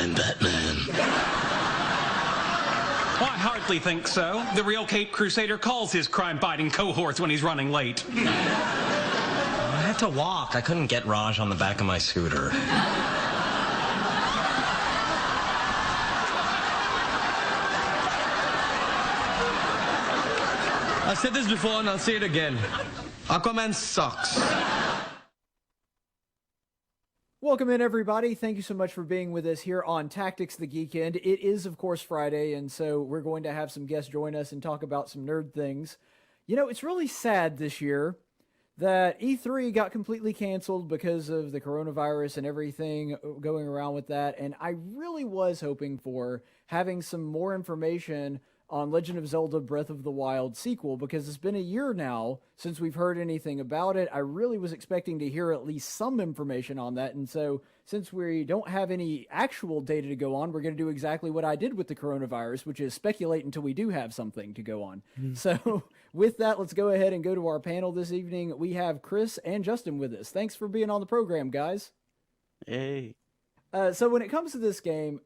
I'm Batman. I hardly think so. The real Cape Crusader calls his crime-fighting cohorts when he's running late. I had to walk. I couldn't get Raj on the back of my scooter. I've said this before and I'll say it again. Aquaman sucks. Welcome in, everybody. Thank you so much for being with us here on Tactics the Geekend. It is, of course, Friday, and so we're going to have some guests join us and talk about some nerd things. You know, it's really sad this year that E3 got completely canceled because of the coronavirus and everything going around with that, and I really was hoping for having some more information on Legend of Zelda Breath of the Wild sequel, because it's been a year now since we've heard anything about it. I really was expecting to hear at least some information on that, and so since we don't have any actual data to go on, we're going to do exactly what I did with the coronavirus, which is speculate until we do have something to go on. So with that, let's go ahead and go to our panel this evening. We have Chris and Justin with us. Thanks for being on the program, guys. Hey. So when it comes to this game,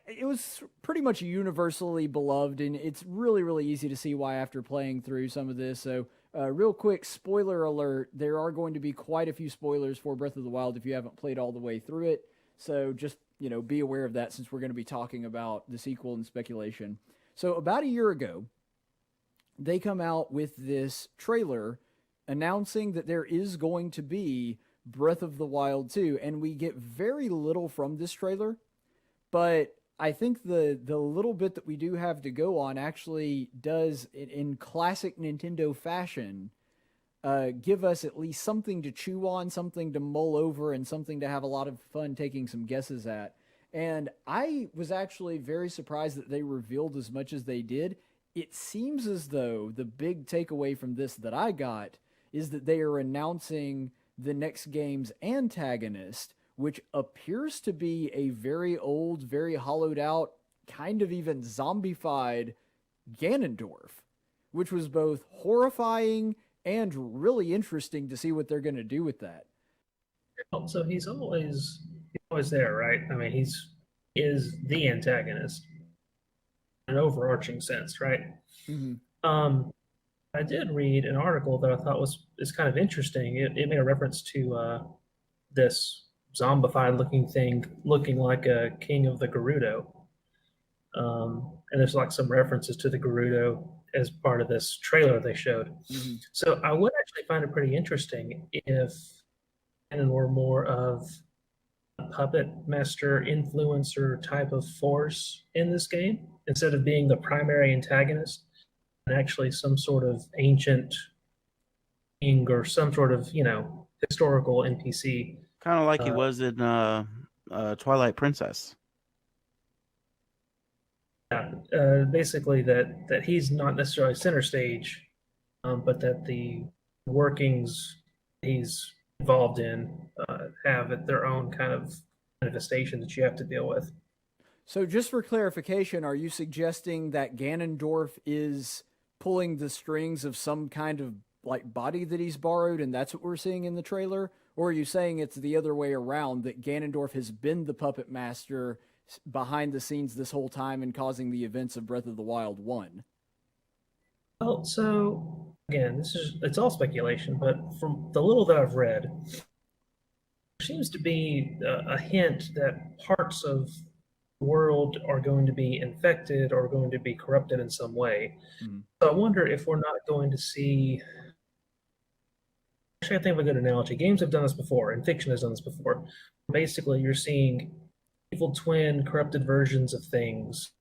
it was pretty much universally beloved, and it's really, really easy to see why after playing through some of this. So real quick, spoiler alert, there are going to be quite a few spoilers for Breath of the Wild if you haven't played all the way through it. So just, you know, be aware of that since we're going to be talking about the sequel and speculation. So about a year ago, they come out with this trailer announcing that there is going to be Breath of the Wild 2, and we get very little from this trailer. But I think the little bit that we do have to go on actually does, in classic Nintendo fashion, give us at least something to chew on, something to mull over, and something to have a lot of fun taking some guesses at. And I was actually very surprised that they revealed as much as they did. It seems as though the big takeaway from this that I got is that they are announcing the next game's antagonist, which appears to be a very old, very hollowed out, kind of even zombified Ganondorf, which was both horrifying and really interesting to see what they're going to do with that. So he's always there, right? I mean, is the antagonist in an overarching sense, right? Mm-hmm. I did read an article that I thought is kind of interesting. It made a reference to this zombified looking thing looking like a king of the Gerudo. And there's like some references to the Gerudo as part of this trailer they showed. Mm-hmm. So I would actually find it pretty interesting if Ganon were more of a puppet master influencer type of force in this game instead of being the primary antagonist, and actually some sort of ancient king or some sort of, you know, historical NPC. Kind of like he was in Twilight Princess. Yeah, basically that he's not necessarily center stage, but that the workings he's involved in have their own kind of manifestation that you have to deal with. So just for clarification, are you suggesting that Ganondorf is pulling the strings of some kind of like body that he's borrowed, and that's what we're seeing in the trailer? Or are you saying it's the other way around, that Ganondorf has been the puppet master behind the scenes this whole time and causing the events of Breath of the Wild 1? Well, so again, it's all speculation, but from the little that I've read, there seems to be a hint that parts of the world are going to be infected or going to be corrupted in some way. Mm-hmm. So I wonder if we're not going to see... Actually, I think of a good analogy. Games have done this before, and fiction has done this before. Basically, you're seeing evil twin, corrupted versions of things.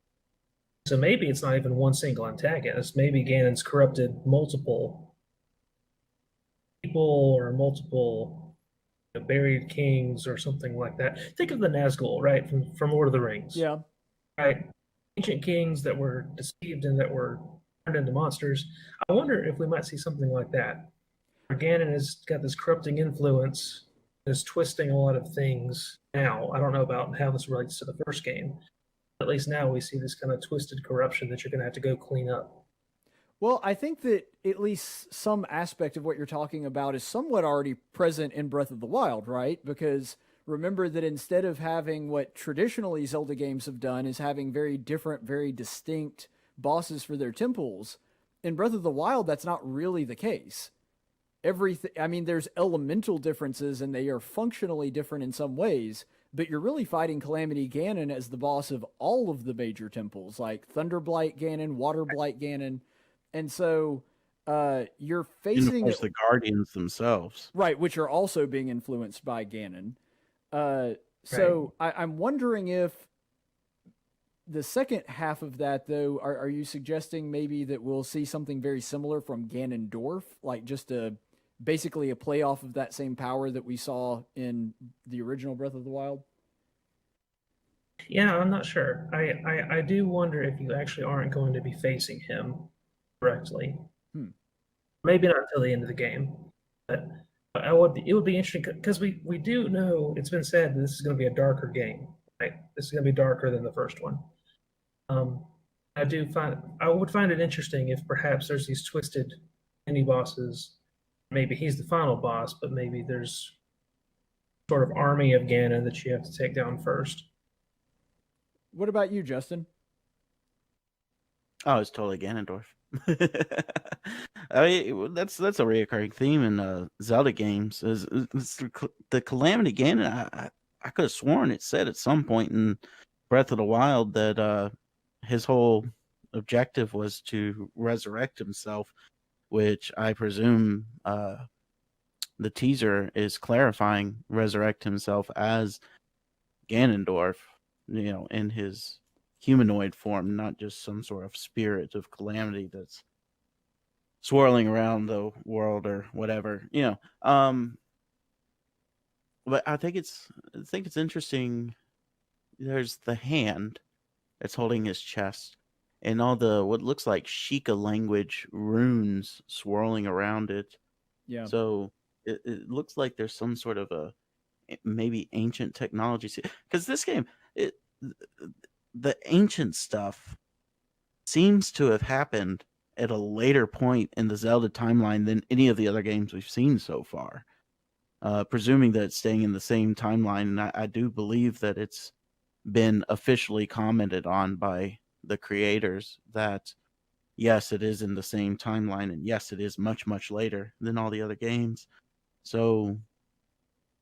So maybe it's not even one single antagonist. Maybe Ganon's corrupted multiple people or multiple buried kings or something like that. Think of the Nazgul, right, from Lord of the Rings. Yeah. Right? Ancient kings that were deceived and that were turned into monsters. I wonder if we might see something like that. Ganon has got this corrupting influence, is twisting a lot of things now. I don't know about how this relates to the first game. At least now we see this kind of twisted corruption that you're going to have to go clean up. Well, I think that at least some aspect of what you're talking about is somewhat already present in Breath of the Wild, right? Because remember that instead of having what traditionally Zelda games have done is having very different, very distinct bosses for their temples, in Breath of the Wild, that's not really the case. Everything, I mean, there's elemental differences and they are functionally different in some ways, but you're really fighting Calamity Ganon as the boss of all of the major temples, like Thunderblight Ganon, Waterblight Ganon. And so you're And of facing course, the Guardians themselves. right, which are also being influenced by Ganon. So I'm wondering if the second half of that, though, are you suggesting maybe that we'll see something very similar from Ganondorf, like just basically a play off of that same power that we saw in the original Breath of the Wild? Yeah, I'm not sure. I do wonder if you actually aren't going to be facing him directly. Maybe not until the end of the game, but it would be interesting because we do know it's been said that this is going to be a darker game, right? This is going to be darker than the first one. I would find it interesting if perhaps there's these twisted mini bosses. Maybe he's the final boss, but maybe there's sort of army of Ganon that you have to take down first. What about you, Justin? Oh, it's totally Ganondorf. I mean, that's a reoccurring theme in Zelda games. Is the Calamity Ganon? I could have sworn it said at some point in Breath of the Wild that his whole objective was to resurrect himself, which I presume the teaser is clarifying resurrect himself as Ganondorf, in his humanoid form, not just some sort of spirit of calamity that's swirling around the world or whatever, But I think it's interesting. There's the hand that's holding his chest, and all the what looks like Sheikah language runes swirling around it. Yeah. So it looks like there's some sort of a maybe ancient technology, because this game, the ancient stuff seems to have happened at a later point in the Zelda timeline than any of the other games we've seen so far. Presuming that it's staying in the same timeline, and I do believe that it's been officially commented on by the creators that yes, it is in the same timeline, and yes, it is much, much later than all the other games. So,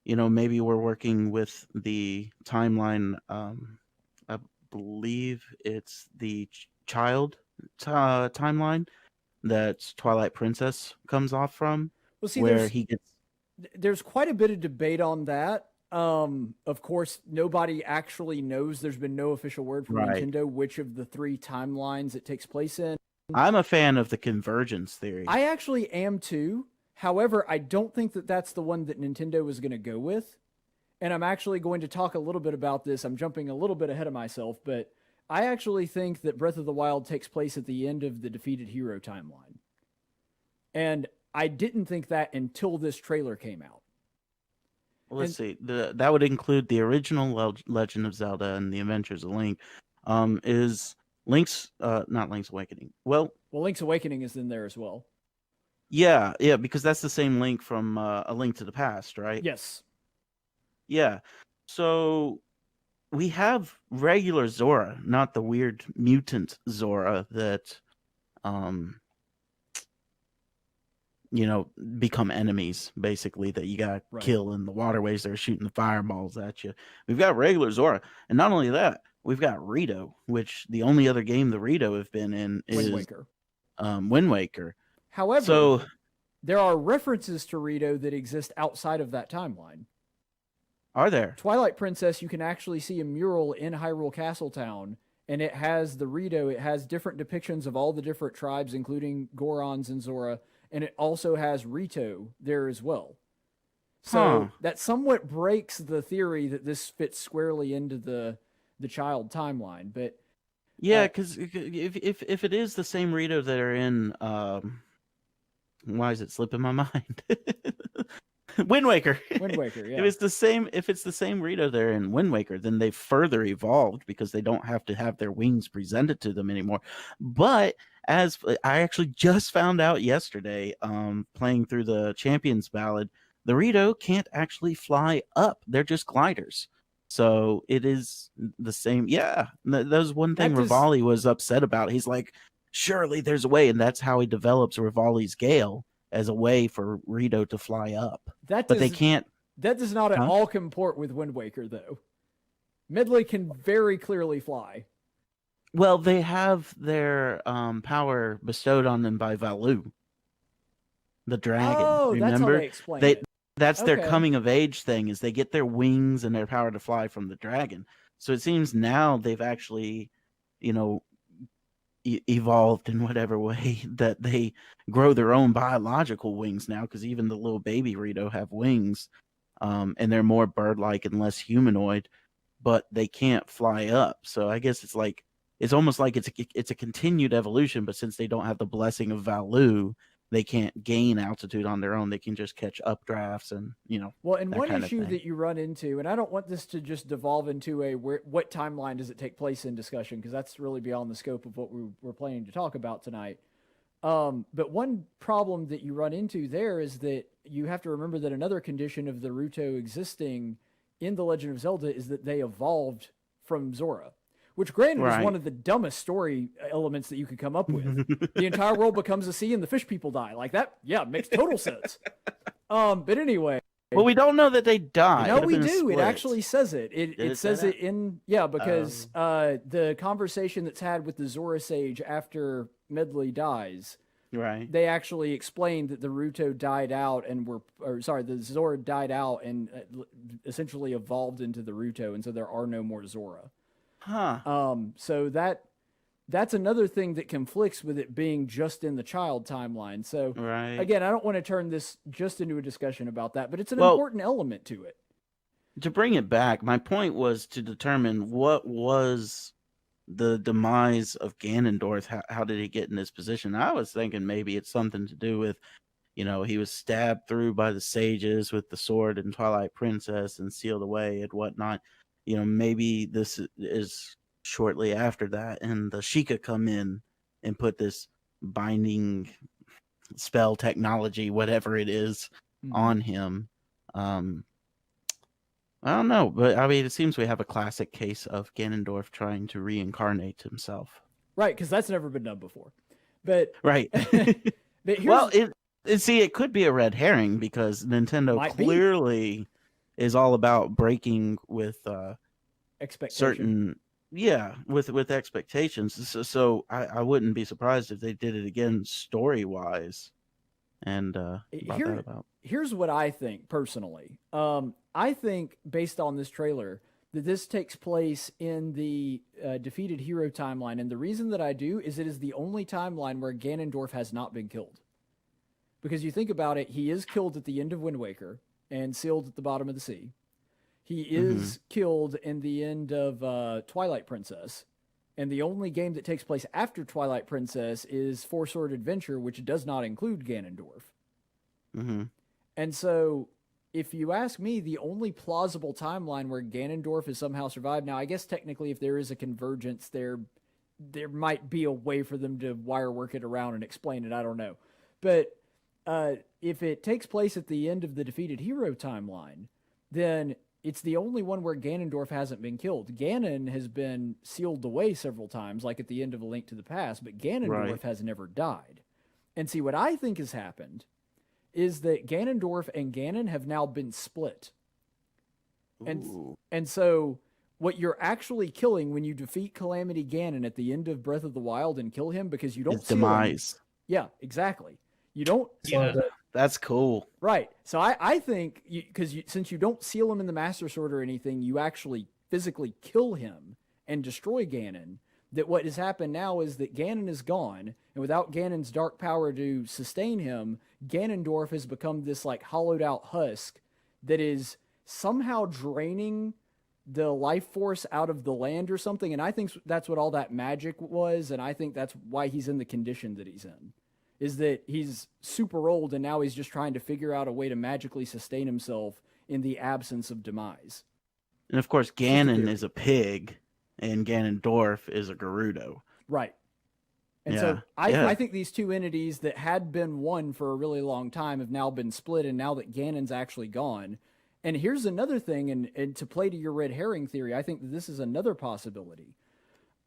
maybe we're working with the timeline. I believe it's the child timeline that Twilight Princess comes off from, Well, see, where he gets. There's quite a bit of debate on that. Of course, nobody actually knows. There's been no official word from Nintendo which of the three timelines it takes place in. I'm a fan of the convergence theory. I actually am too. However, I don't think that that's the one that Nintendo was going to go with. And I'm actually going to talk a little bit about this. I'm jumping a little bit ahead of myself, but I actually think that Breath of the Wild takes place at the end of the Defeated Hero timeline. And I didn't think that until this trailer came out. Well, let's see. That would include the original Legend of Zelda and the Adventures of Link. Is Link's not Link's Awakening? Well, Link's Awakening is in there as well. Yeah, because that's the same Link from A Link to the Past, right? Yes. Yeah. So we have regular Zora, not the weird mutant Zora that become enemies, basically, that you gotta kill in the waterways that are shooting the fireballs at you. We've got regular Zora. And not only that, we've got Rito, which the only other game the Rito have been in is Wind Waker. However, there are references to Rito that exist outside of that timeline. Are there? Twilight Princess, you can actually see a mural in Hyrule Castletown, and it has the Rito. It has different depictions of all the different tribes, including Gorons and Zora, and it also has Rito there as well. So that somewhat breaks the theory that this fits squarely into the child timeline. But yeah, because if it is the same Rito that are in why is it slipping my mind? Wind Waker. Wind Waker, yeah. If it's the same Rito there in Wind Waker, then they've further evolved because they don't have to have their wings presented to them anymore. But as I actually just found out yesterday, playing through the Champions Ballad, the Rito can't actually fly up. They're just gliders. So it is the same. Yeah, that was one thing Rivali was upset about. He's like, surely there's a way, and that's how he develops Rivali's Gale as a way for Rito to fly up. But they can't. That does not at all comport with Wind Waker, though. Medley can very clearly fly. Well, they have their power bestowed on them by Valu, the dragon. Oh, remember? That's how they explain it. That's their coming of age thing, is they get their wings and their power to fly from the dragon. So it seems now they've actually, evolved in whatever way that they grow their own biological wings now, because even the little baby Rito have wings, and they're more bird-like and less humanoid, but they can't fly up. So I guess it's almost like it's a continued evolution, but since they don't have the blessing of Valu, they can't gain altitude on their own. They can just catch updrafts and, Well, and one issue that you run into, and I don't want this to just devolve into a what timeline does it take place in discussion, because that's really beyond the scope of what we're planning to talk about tonight. But one problem that you run into there is that you have to remember that another condition of the Ruto existing in The Legend of Zelda is that they evolved from Zora. Which, granted, is one of the dumbest story elements that you could come up with. The entire world becomes a sea and the fish people die. Like that, makes total sense. But anyway. Well, we don't know that they died. No, we do. It actually says it. It says it in... Yeah, because the conversation that's had with the Zora Sage after Medley dies... Right. They actually explained that the Ruto died out and the Zora died out and essentially evolved into the Ruto, and so there are no more Zora. Huh. So that's another thing that conflicts with it being just in the child timeline. So again, I don't want to turn this just into a discussion about that, but it's an important element to it. To bring it back, my point was to determine what was the demise of Ganondorf. How did he get in this position? I was thinking maybe it's something to do with, he was stabbed through by the sages with the sword in Twilight Princess and sealed away and whatnot. Maybe this is shortly after that, and the Sheikah come in and put this binding spell technology, whatever it is, on him. I don't know, but I mean, it seems we have a classic case of Ganondorf trying to reincarnate himself. Right, because that's never been done before. But right. But it could be a red herring, because Nintendo clearly is all about breaking with expectations. With expectations. So I wouldn't be surprised if they did it again story wise. And here's what I think personally. I think based on this trailer that this takes place in the defeated hero timeline, and the reason that I do is it is the only timeline where Ganondorf has not been killed. Because you think about it, he is killed at the end of Wind Waker and sealed at the bottom of the sea. He is killed in the end of Twilight Princess. And the only game that takes place after Twilight Princess is Four Sword Adventure, which does not include Ganondorf. And so, if you ask me, the only plausible timeline where Ganondorf has somehow survived... Now, I guess technically if there is a convergence, there might be a way for them to wire work it around and explain it. I don't know. But if it takes place at the end of the defeated hero timeline, then it's the only one where Ganondorf hasn't been killed. Ganon has been sealed away several times, like at the end of A Link to the Past, but Ganondorf has never died. And see, what I think has happened is that Ganondorf and Ganon have now been split. And so what you're actually killing when you defeat Calamity Ganon at the end of Breath of the Wild and kill him, because you don't seal demise. Him. Yeah, exactly. You don't... That's cool. Right. So I think, since you don't seal him in the Master Sword or anything, you actually physically kill him and destroy Ganon. That what has happened now is that Ganon is gone, and without Ganon's dark power to sustain him, Ganondorf has become this like hollowed out husk that is somehow draining the life force out of the land or something. And I think that's what all that magic was, and I think that's why he's in the condition that he's in. Is that he's super old and now he's just trying to figure out a way to magically sustain himself in the absence of demise. And of course, Ganon is a pig and Ganondorf is a Gerudo. Right. And so I think these two entities that had been one for a really long time have now been split, and now that Ganon's actually gone. And here's another thing, and to play to your red herring theory, I think that this is another possibility.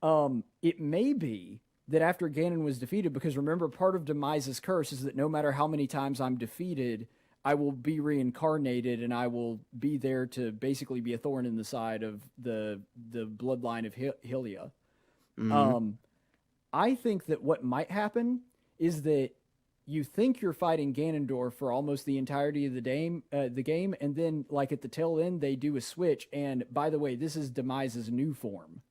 It may be that after Ganon was defeated, because remember, part of Demise's curse is that no matter how many times I'm defeated, I will be reincarnated, and I will be there to basically be a thorn in the side of the bloodline of Hylia. Mhm. I think that what might happen is that you think you're fighting Ganondorf for almost the entirety of the game, and then like at the tail end they do a switch, and by the way, this is Demise's new form.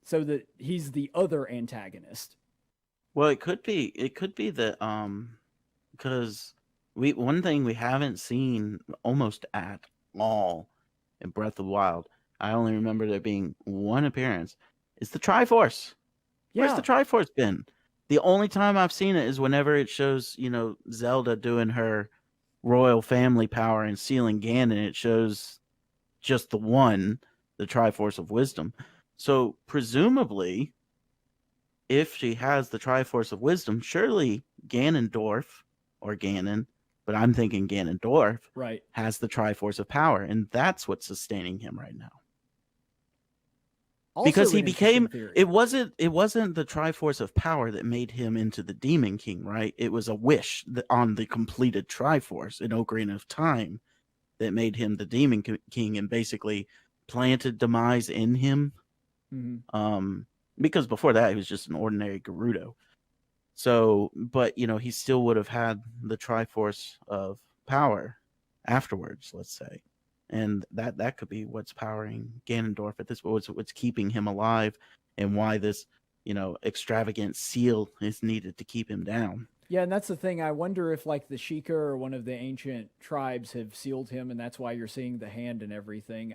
So that he's the other antagonist. Well, it could be that because one thing we haven't seen almost at all in Breath of the Wild, I only remember there being one appearance, is the Triforce. Where's the Triforce been? The only time I've seen it is whenever it shows, Zelda doing her royal family power and sealing Ganon. It shows just the Triforce of Wisdom. So presumably, if she has the Triforce of Wisdom, surely Ganondorf, or Ganon, but I'm thinking Ganondorf, right, has the Triforce of Power, and that's what's sustaining him right now. Also because he an became interesting theory. it wasn't the Triforce of Power that made him into the Demon King, right? It was a wish on the completed Triforce in Ocarina of Time that made him the Demon King and basically planted Demise in him. Because before that he was just an ordinary Gerudo. So, but he still would have had the Triforce of Power afterwards, let's say. And that could be what's powering Ganondorf at this point, what's keeping him alive, and why this, extravagant seal is needed to keep him down. Yeah, and that's the thing. I wonder if like the Sheikah or one of the ancient tribes have sealed him, and that's why you're seeing the hand and everything.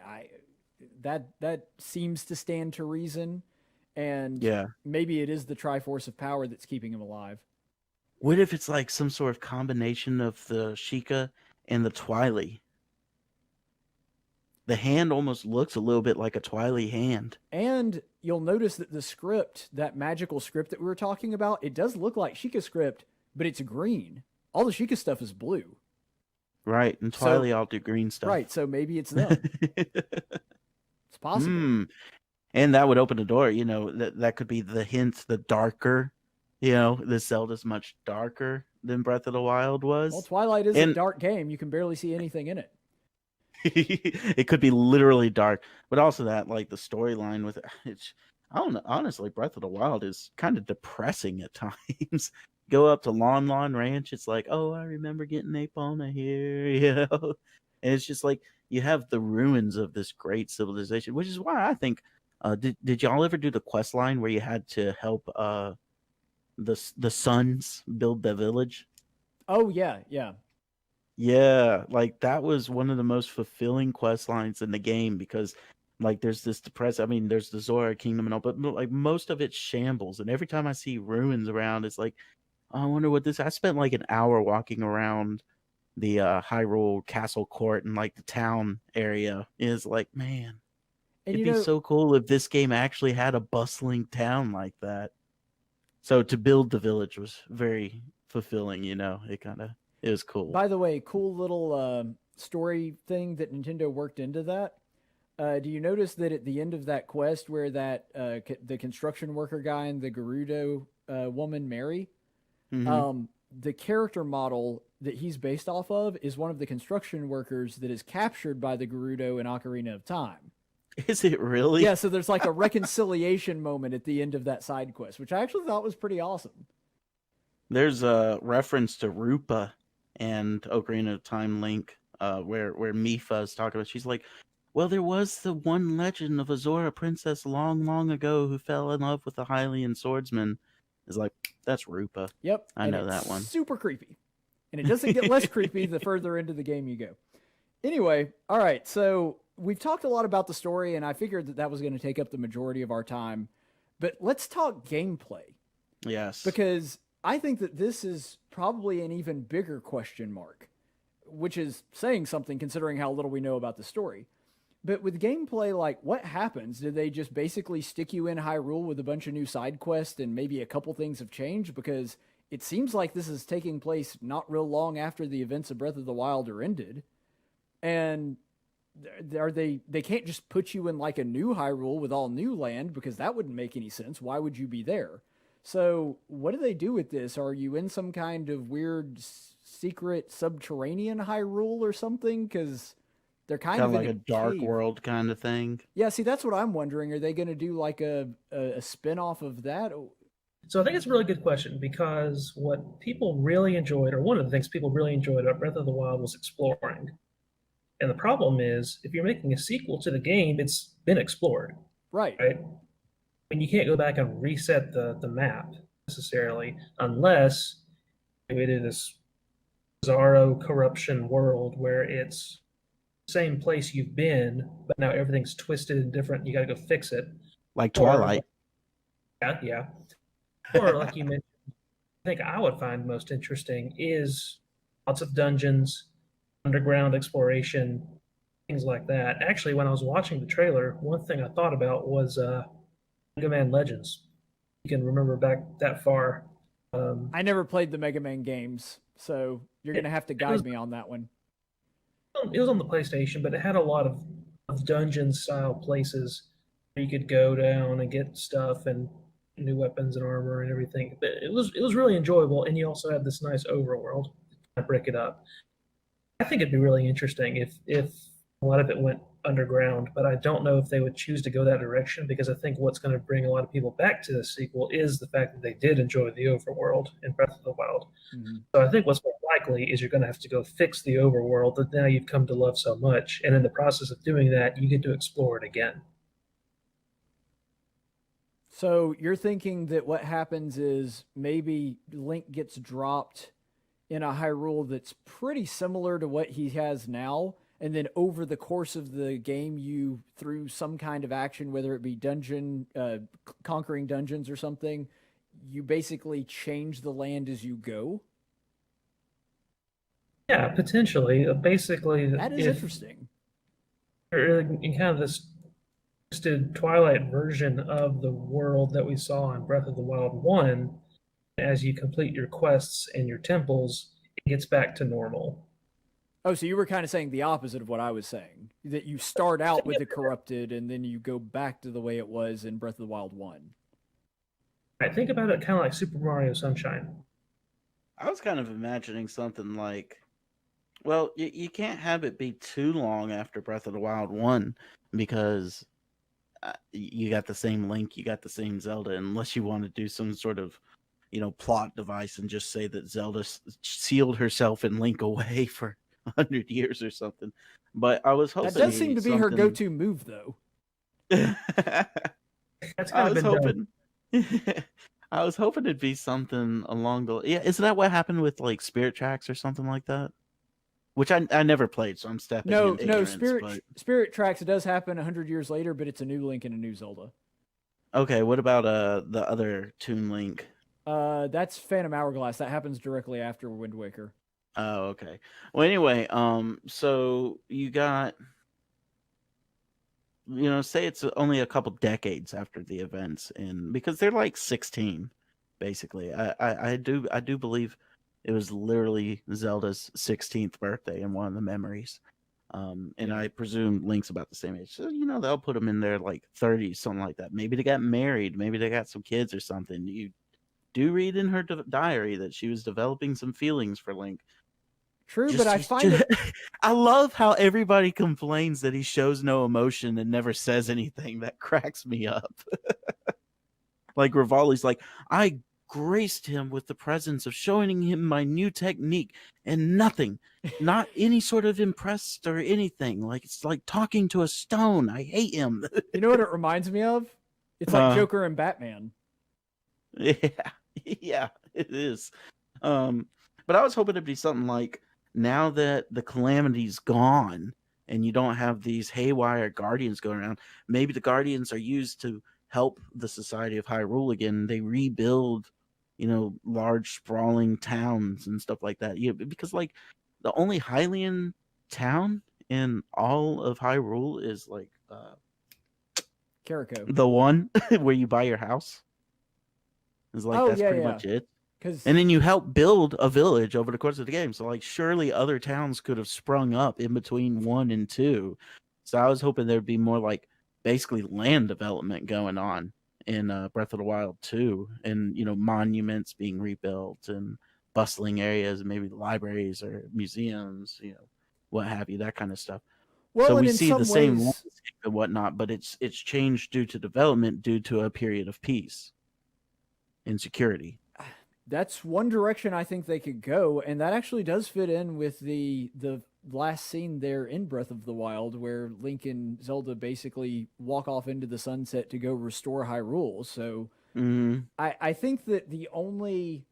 That seems to stand to reason, and maybe it is the Triforce of Power that's keeping him alive. What if it's like some sort of combination of the Sheikah and the Twily? The hand almost looks a little bit like a Twily hand. And you'll notice that the script, that magical script that we were talking about, it does look like Sheikah script, but it's green. All the Sheikah stuff is blue. Right, and Twily all do green stuff. Right, so maybe it's them. It's possible. And that would open the door, that could be the hint, the darker, this Zelda's much darker than Breath of the Wild was. Well, Twilight is a dark game. You can barely see anything in it. It could be literally dark, but also that, like, the storyline with it, I don't know, honestly, Breath of the Wild is kind of depressing at times. Go up to Lon Lon Ranch, it's like, oh, I remember getting Epona here, and it's just like you have the ruins of this great civilization, which is why I think did y'all ever do the quest line where you had to help the sons build the village? Oh yeah. Yeah, like that was one of the most fulfilling quest lines in the game, because like there's this there's the Zora Kingdom and all, but like most of it's shambles, and every time I see ruins around, it's like, oh, I wonder what I spent like an hour walking around the Hyrule Castle Court and like the town area. Is like, man, it'd be so cool if this game actually had a bustling town like that. So to build the village was very fulfilling, it was cool. By the way, cool little story thing that Nintendo worked into that. Do you notice that at the end of that quest where that the construction worker guy and the Gerudo woman marry, the character model that he's based off of is one of the construction workers that is captured by the Gerudo in Ocarina of Time. Is it really? Yeah, so there's like a reconciliation moment at the end of that side quest, which I actually thought was pretty awesome. There's a reference to Rupa and Ocarina of Time Link, where Mipha is talking about. She's like, well, there was the one legend of a Zora princess long, long ago who fell in love with a Hylian swordsman. It's like, that's Rupa. Yep. I know that one. Super creepy. And it doesn't get less creepy the further into the game you go. Anyway, all right, so we've talked a lot about the story, and I figured that was going to take up the majority of our time. But let's talk gameplay. Yes. Because I think that this is probably an even bigger question mark, which is saying something considering how little we know about the story. But with gameplay, like, what happens? Did they just basically stick you in Hyrule with a bunch of new side quests and maybe a couple things have changed? Because it seems like this is taking place not real long after the events of Breath of the Wild are ended. And are they can't just put you in like a new Hyrule with all new land because that wouldn't make any sense. Why would you be there? So, what do they do with this? Are you in some kind of weird secret subterranean Hyrule or something? Because they're kind of in like a dark cave. world kind of thing. Yeah, see, that's what I'm wondering. Are they going to do like a spin off of that? So I think it's a really good question because what people really enjoyed, or one of the things people really enjoyed about Breath of the Wild was exploring. And the problem is, if you're making a sequel to the game, it's been explored, Right. right? And you can't go back and reset the map necessarily unless it is this bizarro corruption world where it's the same place you've been, but now everything's twisted and different. You got to go fix it. Like Twilight. Yeah. Or like you mentioned, I think I would find most interesting is lots of dungeons, underground exploration, things like that. Actually, when I was watching the trailer, one thing I thought about was Mega Man Legends. You can remember back that far. I never played the Mega Man games, so you're going to have to guide me on that one. It was on the PlayStation, but it had a lot of dungeon-style places where you could go down and get stuff and new weapons and armor and everything. But it was really enjoyable, and you also had this nice overworld to kind of break it up. I think it'd be really interesting if a lot of it went underground, but I don't know if they would choose to go that direction because I think what's going to bring a lot of people back to the sequel is the fact that they did enjoy the overworld in Breath of the Wild. Mm-hmm. So I think what's more likely is you're going to have to go fix the overworld that now you've come to love so much, and in the process of doing that, you get to explore it again. So you're thinking that what happens is maybe Link gets dropped in a Hyrule that's pretty similar to what he has now, and then over the course of the game, you, through some kind of action, whether it be conquering dungeons or something, you basically change the land as you go? Yeah, potentially. Basically, that is interesting. In kind of this twisted Twilight version of the world that we saw in Breath of the Wild 1, as you complete your quests and your temples, it gets back to normal. Oh, so you were kind of saying the opposite of what I was saying. That you start out with the corrupted and then you go back to the way it was in Breath of the Wild 1. I think about it kind of like Super Mario Sunshine. I was kind of imagining something like, well, you can't have it be too long after Breath of the Wild 1 because you got the same Link, you got the same Zelda, unless you want to do some sort of, plot device and just say that Zelda sealed herself and Link away for 100 years or something. But I was hoping that does seem to be her go-to move, though. That's kind of hoping. I was hoping it'd be something along the. Yeah, isn't that what happened with like Spirit Tracks or something like that? Which I never played, so I'm stepping. No, Spirit Tracks does happen 100 years later, but it's a new Link and a new Zelda. Okay, what about the other Toon Link? That's Phantom Hourglass. That happens directly after Wind Waker. Oh, okay. Well, anyway, so you got, say it's only a couple decades after the events, and because they're like 16, basically. I do believe it was literally Zelda's 16th birthday in one of the memories. And I presume Link's about the same age. So, they'll put them in their like 30s, something like that. Maybe they got married. Maybe they got some kids or something. You do read in her diary that she was developing some feelings for Link. True, but I find it... I love how everybody complains that he shows no emotion and never says anything. That cracks me up. Like Rivali's like, I graced him with the presence of showing him my new technique and nothing, not any sort of impressed or anything. Like it's like talking to a stone. I hate him. You know what it reminds me of? It's like Joker and Batman. Yeah, it is. But I was hoping it'd be something like, now that the calamity's gone and you don't have these haywire guardians going around, maybe the guardians are used to help the Society of Hyrule again. They rebuild, large sprawling towns and stuff like that. Yeah, because like the only Hylian town in all of Hyrule is like Carico. the one where you buy your house. It's like Oh, that's yeah, pretty yeah. much it. Because And then you help build a village over the course of the game. So like surely other towns could have sprung up in between 1 and 2. So I was hoping there'd be more like basically land development going on in Breath of the Wild 2, and monuments being rebuilt and bustling areas, maybe libraries or museums, what have you, that kind of stuff. well, So and we in see the some same ways, landscape and whatnot, but it's changed due to development, due to a period of peace and security. that's one direction I think they could go, and that actually does fit in with the last scene there in Breath of the Wild, where Link and Zelda basically walk off into the sunset to go restore Hyrule. So Mm-hmm. I think that the only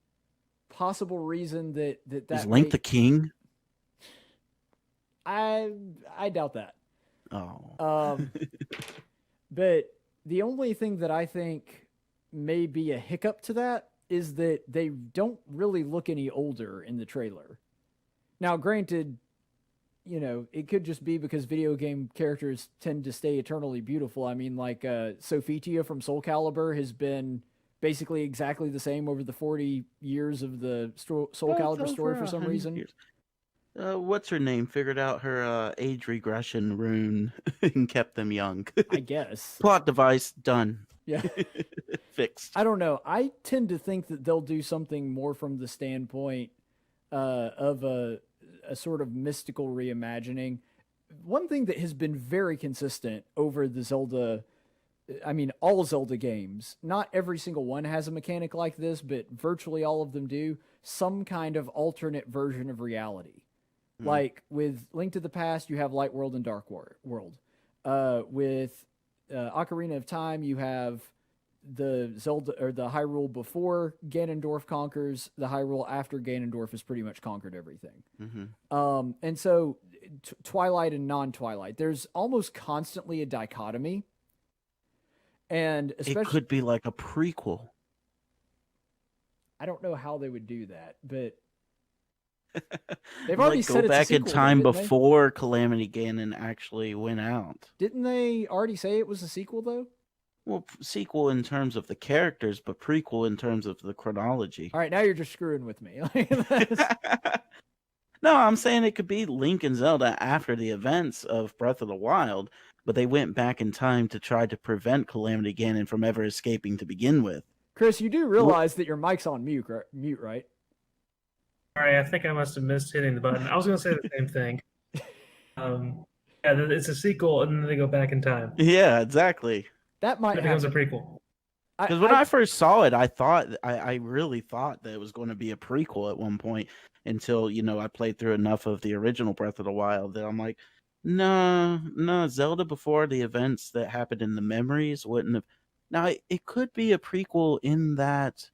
possible reason that Is Link the king? I doubt that. Oh. But the only thing that I think may be a hiccup to that is that they don't really look any older in the trailer. Now, granted, it could just be because video game characters tend to stay eternally beautiful. I mean, like Sophitia from Soul Calibur has been basically exactly the same over the 40 years of the Soul Calibur story for some reason. Years. What's her name? Figured out her age regression rune and kept them young. I guess. Plot device done. Yeah. Fixed. I don't know. I tend to think that they'll do something more from the standpoint of a sort of mystical reimagining. One thing that has been very consistent over the Zelda, I mean, all Zelda games, not every single one has a mechanic like this, but virtually all of them do, some kind of alternate version of reality. Like with Link to the Past, you have Light World and Dark World. With Ocarina of Time, you have the Zelda or the Hyrule before Ganondorf conquers, the Hyrule after Ganondorf has pretty much conquered everything. Mm-hmm. And so Twilight and non-Twilight, there's almost constantly a dichotomy. And especially, it could be like a prequel. I don't know how they would do that, but they've already like said go it's a back in sequel, time didn't they? before Calamity Ganon actually went out. Didn't they already say it was a sequel though? Well, sequel in terms of the characters, but prequel in terms of the chronology. All right, now you're just screwing with me. No, I'm saying it could be Link and Zelda after the events of Breath of the Wild, but they went back in time to try to prevent Calamity Ganon from ever escaping to begin with. Chris, you do realize that your mic's on mute, right? Sorry, I think I must have missed hitting the button. I was going to say the same thing. Yeah, it's a sequel, and then they go back in time. Yeah, exactly. That might It becomes a happen. prequel. Because when I first saw it, I really thought that it was going to be a prequel at one point until, I played through enough of the original Breath of the Wild that I'm like, no, Zelda before the events that happened in the memories wouldn't have. Now, it could be a prequel in that,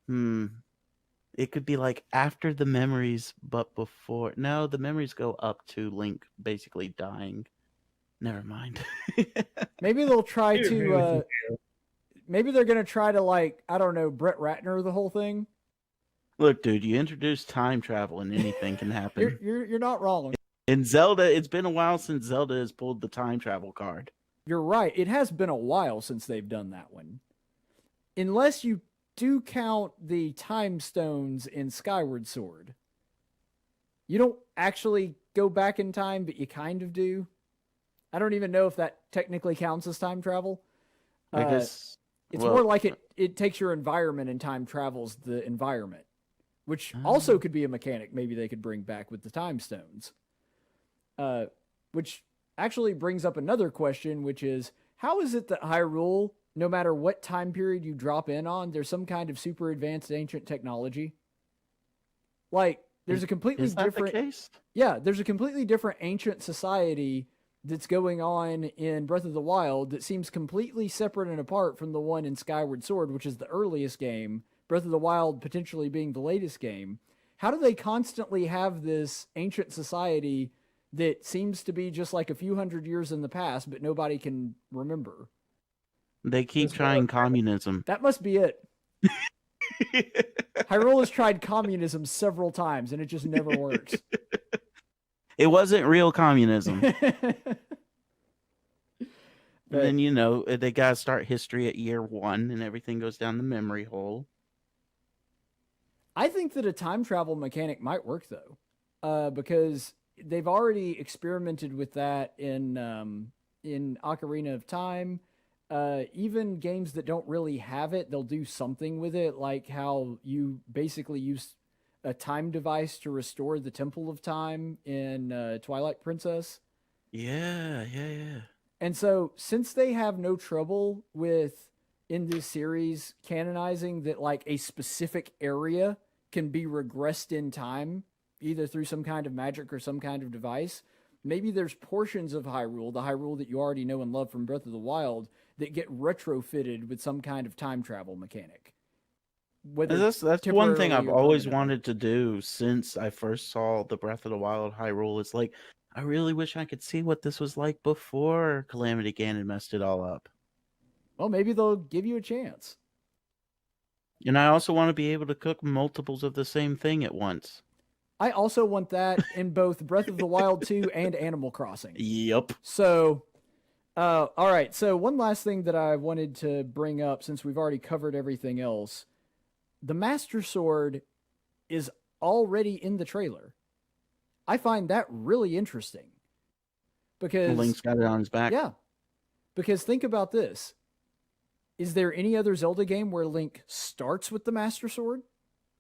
it could be like after the memories, but before. No, the memories go up to Link basically dying. Never mind. Maybe they'll try I agree with to. you. Maybe they're gonna try to I don't know, Brett Ratner the whole thing. Look, dude, you introduce time travel and anything can happen. You're not wrong. In Zelda, it's been a while since Zelda has pulled the time travel card. You're right. It has been a while since they've done that one. Unless you do count the time stones in Skyward Sword. You don't actually go back in time, but you kind of do. I don't even know if that technically counts as time travel. I guess it's more like it takes your environment and time travels the environment, which also could be a mechanic maybe they could bring back with the time stones. Which actually brings up another question, which is, how is it that Hyrule, no matter what time period you drop in on, there's some kind of super advanced ancient technology? Like, there's a completely is that different... the case? Yeah, there's a completely different ancient society that's going on in Breath of the Wild that seems completely separate and apart from the one in Skyward Sword, which is the earliest game, Breath of the Wild potentially being the latest game. How do they constantly have this ancient society that seems to be just like a few hundred years in the past, but nobody can remember? They keep trying communism. That must be it. Hyrule has tried communism several times, and it just never works. It wasn't real communism. But And then, you know, they got to start history at year 1 and everything goes down the memory hole. I think that a time travel mechanic might work though, because they've already experimented with that in Ocarina of Time. Even games that don't really have it, they'll do something with it, like how you basically use a time device to restore the Temple of Time in Twilight Princess. Yeah, yeah, yeah. And so, since they have no trouble with in this series canonizing that like a specific area can be regressed in time, either through some kind of magic or some kind of device, maybe there's portions of Hyrule, the Hyrule that you already know and love from Breath of the Wild, that get retrofitted with some kind of time travel mechanic. That's one thing I've always permanently. wanted to do since I first saw the Breath of the Wild Hyrule. It's like, I really wish I could see what this was like before Calamity Ganon messed it all up. Well, maybe they'll give you a chance. And I also want to be able to cook multiples of the same thing at once. I also want that in both Breath of the Wild 2 and Animal Crossing. Yep. So, all right. So, one last thing that I wanted to bring up, since we've already covered everything else, the Master Sword is already in the trailer. I find that really interesting. Because Link's got it on his back. Yeah. Because think about this. Is there any other Zelda game where Link starts with the Master Sword?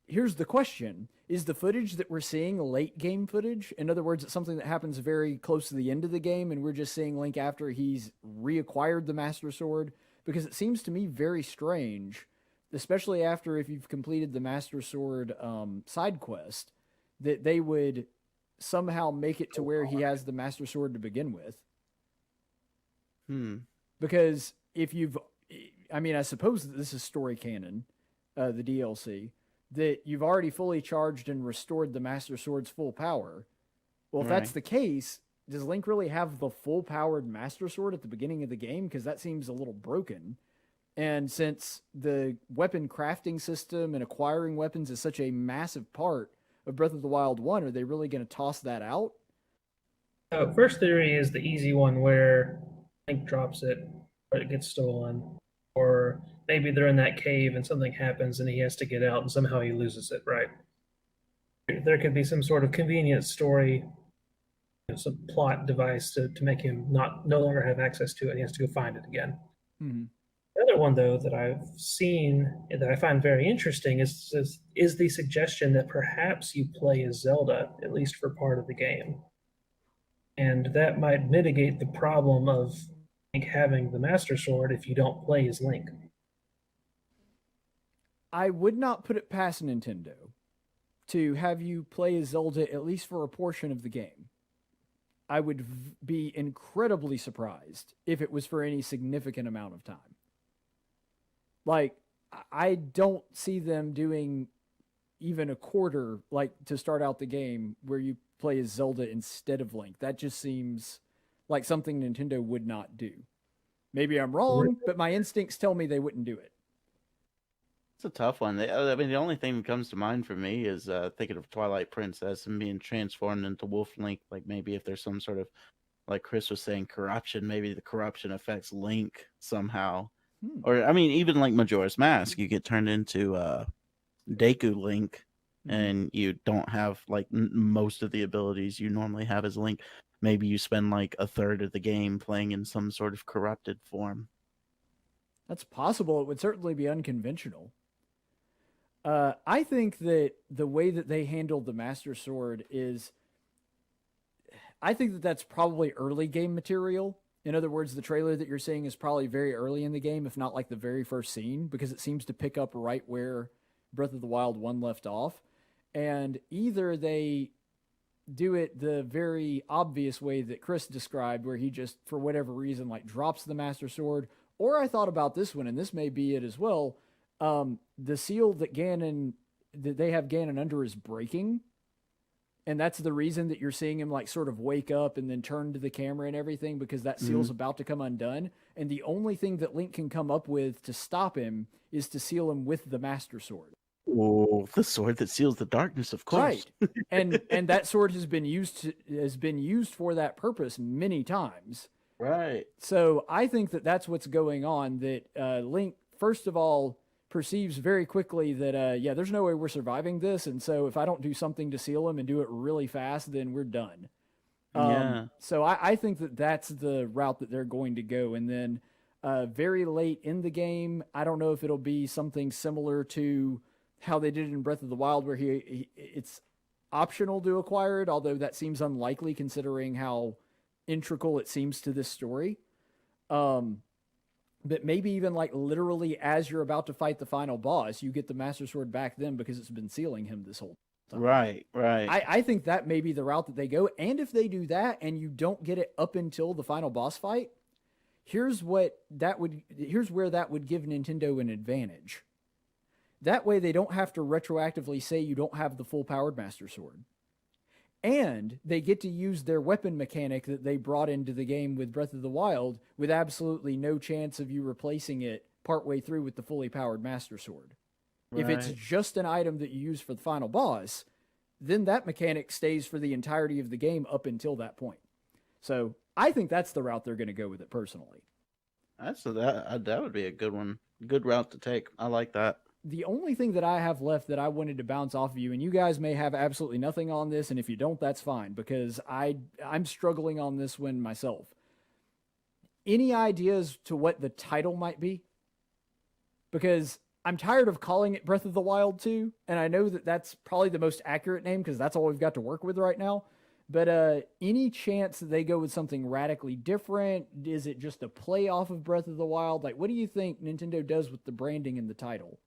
Here's the question. Is the footage that we're seeing late game footage? In other words, it's something that happens very close to the end of the game and we're just seeing Link after he's reacquired the Master Sword? Because it seems to me very strange, especially after if you've completed the Master Sword side quest, that they would somehow make it to where he has the Master Sword to begin with. Because if you've... I mean, I suppose that this is story canon, the DLC, that you've already fully charged and restored the Master Sword's full power. Well, if that's the case, does Link really have the full-powered Master Sword at the beginning of the game? Because that seems a little broken. And since the weapon crafting system and acquiring weapons is such a massive part of Breath of the Wild 1, are they really going to toss that out? First theory is the easy one where Link drops it, but it gets stolen. Or maybe they're in that cave and something happens and he has to get out and somehow he loses it, right? There could be some sort of convenient story, some plot device to make him no longer have access to it. He has to go find it again. Mm-hmm. The other one, though, that I've seen that I find very interesting is the suggestion that perhaps you play as Zelda, at least for part of the game. And that might mitigate the problem of Link having the Master Sword if you don't play as Link. I would not put it past Nintendo to have you play as Zelda at least for a portion of the game. I would be incredibly surprised if it was for any significant amount of time. Like, I don't see them doing even a quarter, like, to start out the game where you play as Zelda instead of Link. That just seems like something Nintendo would not do. Maybe I'm wrong, but my instincts tell me they wouldn't do it. It's a tough one. I mean, the only thing that comes to mind for me is thinking of Twilight Princess and being transformed into Wolf Link. Like, maybe if there's some sort of, like Chris was saying, corruption, maybe the corruption affects Link somehow. Or, I mean, even like Majora's Mask, you get turned into Deku Link, and you don't have, like, most of the abilities you normally have as Link. Maybe you spend, like, a third of the game playing in some sort of corrupted form. That's possible. It would certainly be unconventional. I think that the way that they handled the Master Sword is... I think that that's probably early game material. In other words, the trailer that you're seeing is probably very early in the game, if not like the very first scene, because it seems to pick up right where Breath of the Wild 1 left off. And either they do it the very obvious way that Chris described, where he just, for whatever reason, like drops the Master Sword, or I thought about this one, and this may be it as well, the seal that they have Ganon under is breaking. And that's the reason that you're seeing him like sort of wake up and then turn to the camera and everything, because that seal's about to come undone. And the only thing that Link can come up with to stop him is to seal him with the Master Sword. Oh, the sword that seals the darkness, of course. Right. And that sword has been used for that purpose many times. Right. So I think that that's what's going on. That Link, first of all, perceives very quickly that yeah, there's no way we're surviving this, and so if I don't do something to seal him and do it really fast, then we're done. Yeah. So I think that that's the route that they're going to go, and then very late in the game, I don't know if it'll be something similar to how they did it in Breath of the Wild, where it's optional to acquire it, although that seems unlikely considering how integral it seems to this story. But maybe even like literally as you're about to fight the final boss, you get the Master Sword back then because it's been sealing him this whole time. Right. I think that may be the route that they go. And if they do that and you don't get it up until the final boss fight, here's where that would give Nintendo an advantage. That way they don't have to retroactively say you don't have the full powered Master Sword. And they get to use their weapon mechanic that they brought into the game with Breath of the Wild with absolutely no chance of you replacing it partway through with the fully powered Master Sword. Right. If it's just an item that you use for the final boss, then that mechanic stays for the entirety of the game up until that point. So I think that's the route they're going to go with it personally. That would be a good one. Good route to take. I like that. The only thing that I have left that I wanted to bounce off of you, and you guys may have absolutely nothing on this, and if you don't, that's fine, because I'm struggling on this one myself. Any ideas to what the title might be? Because I'm tired of calling it Breath of the Wild 2, and I know that that's probably the most accurate name because that's all we've got to work with right now. But any chance that they go with something radically different? Is it just a play off of Breath of the Wild? Like, what do you think Nintendo does with the branding and the title?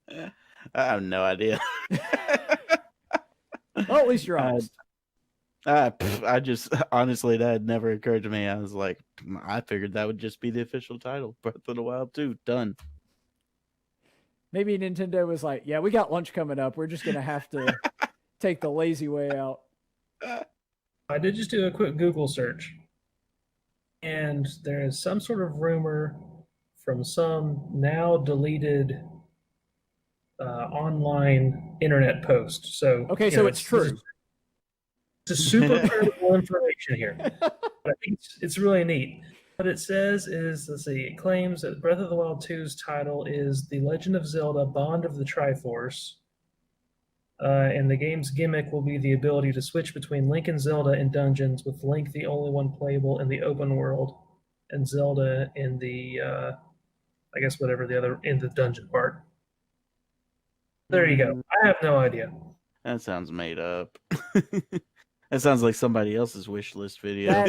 I have no idea. Well, at least you're honest. I just, honestly, that had never occurred to me. I was like, I figured that would just be the official title. Breath of the Wild 2, done. Maybe Nintendo was like, yeah, we got lunch coming up. We're just going to have to take the lazy way out. I did just do a quick Google search. And there is some sort of rumor from some now deleted online internet post. So okay, so it's true. It's a super credible information here. But I think it's really neat. What it says is, let's see, it claims that Breath of the Wild 2's title is The Legend of Zelda Bond of the Triforce. And the game's gimmick will be the ability to switch between Link and Zelda in dungeons, with Link the only one playable in the open world, and Zelda in the, I guess, whatever the other, in the dungeon part. There you go. I have no idea. That sounds made up. That sounds like somebody else's wish list video.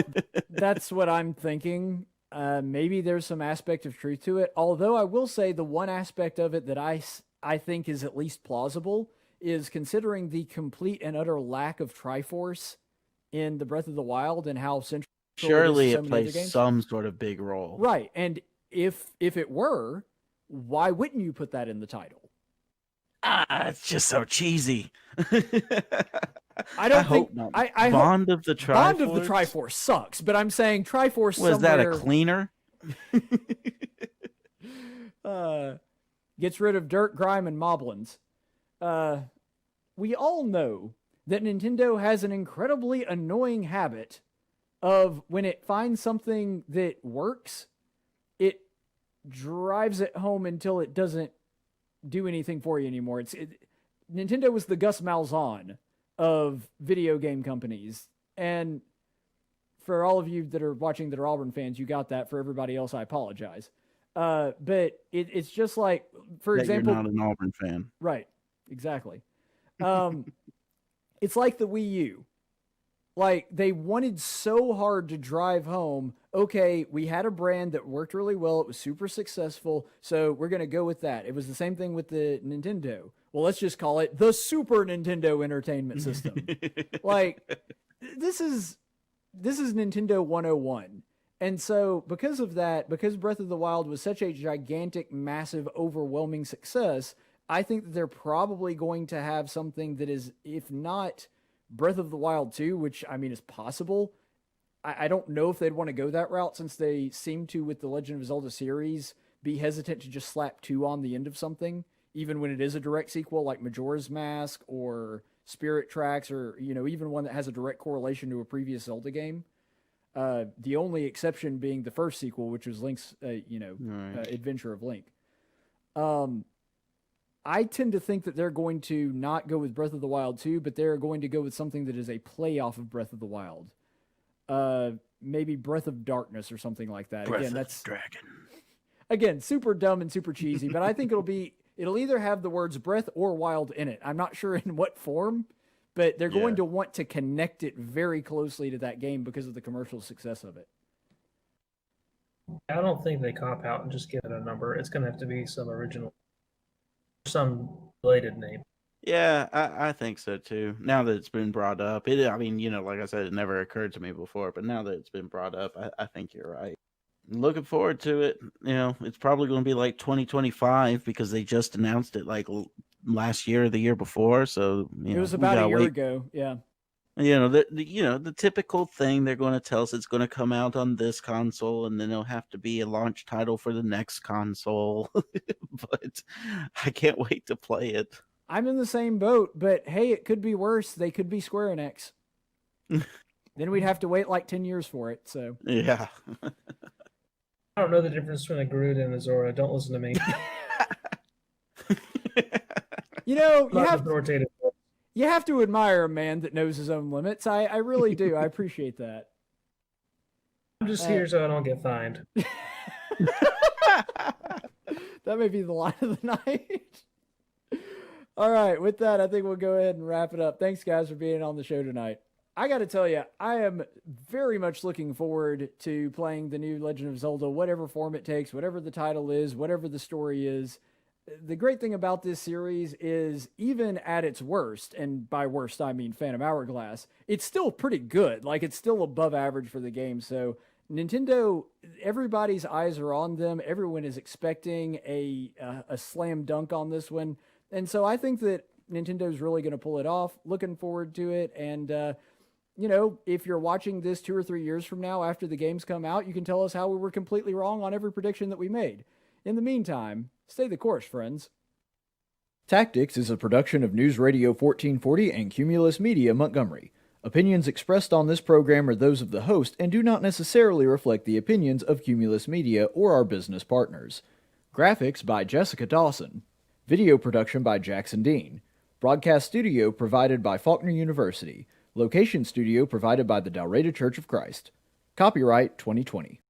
That's what I'm thinking. Maybe there's some aspect of truth to it. Although I will say the one aspect of it that I think is at least plausible is considering the complete and utter lack of Triforce in the Breath of the Wild and how central surely it it plays some sort of big role. Right. And if it were, why wouldn't you put that in the title? It's just so cheesy. I don't think hope not. Bond of the Triforce. Bond of the Triforce sucks, but I'm saying Triforce. Was that a cleaner? Gets rid of dirt, grime, and moblins. We all know that Nintendo has an incredibly annoying habit of when it finds something that works, it drives it home until it doesn't do anything for you anymore. Nintendo was the Gus Malzahn of video game companies. And for all of you that are watching that are Auburn fans, you got that. For everybody else, I apologize. But it's just like, for example... You're not an Auburn fan. Right. Exactly. It's like the Wii U. Like, they wanted so hard to drive home, okay, we had a brand that worked really well, it was super successful, so we're going to go with that. It was the same thing with the Nintendo. Well, let's just call it the Super Nintendo Entertainment System. Like, this is Nintendo 101. And so, because of that, because Breath of the Wild was such a gigantic, massive, overwhelming success, I think that they're probably going to have something that is, if not Breath of the Wild 2, which, I mean, is possible. I don't know if they'd want to go that route, since they seem to, with the Legend of Zelda series, be hesitant to just slap 2 on the end of something, even when it is a direct sequel like Majora's Mask or Spirit Tracks, or even one that has a direct correlation to a previous Zelda game. The only exception being the first sequel, which was Link's Adventure of Link. I tend to think that they're going to not go with Breath of the Wild 2, but they're going to go with something that is a play off of Breath of the Wild. Maybe Breath of Darkness or something like that. Breath Again, of that's the Dragon. Again, super dumb and super cheesy, but I think it'll either have the words Breath or Wild in it. I'm not sure in what form, but they're going to want to connect it very closely to that game because of the commercial success of it. I don't think they cop out and just give it a number. It's going to have to be some original, some related name. Yeah, I think so too. Now that it's been brought up, like I said, it never occurred to me before, but now that it's been brought up, I think you're right. Looking forward to it. It's probably going to be like 2025 because they just announced it like last year or the year before. So it was about a year ago. Yeah. The typical thing they're going to tell us it's going to come out on this console, and then it'll have to be a launch title for the next console. But I can't wait to play it. I'm in the same boat, but hey, it could be worse. They could be Square Enix. Then we'd have to wait like 10 years for it. So yeah. I don't know the difference between a Garuda and a Zora. Don't listen to me. You have to admire a man that knows his own limits. I really do. I appreciate that. I'm just here so I don't get fined. That may be the line of the night. All right. With that, I think we'll go ahead and wrap it up. Thanks, guys, for being on the show tonight. I got to tell you, I am very much looking forward to playing the new Legend of Zelda, whatever form it takes, whatever the title is, whatever the story is. The great thing about this series is even at its worst, and by worst I mean Phantom Hourglass, it's still pretty good. Like, it's still above average for the game. So Nintendo, everybody's eyes are on them. Everyone is expecting a slam dunk on this one. And so I think that Nintendo's really going to pull it off. Looking forward to it. And, if you're watching this 2 or 3 years from now after the games come out, you can tell us how we were completely wrong on every prediction that we made. In the meantime, stay the course, friends. Tactics is a production of News Radio 1440 and Cumulus Media Montgomery. Opinions expressed on this program are those of the host and do not necessarily reflect the opinions of Cumulus Media or our business partners. Graphics by Jessica Dawson. Video production by Jackson Dean. Broadcast studio provided by Faulkner University. Location studio provided by the Dalraida Church of Christ. Copyright 2020.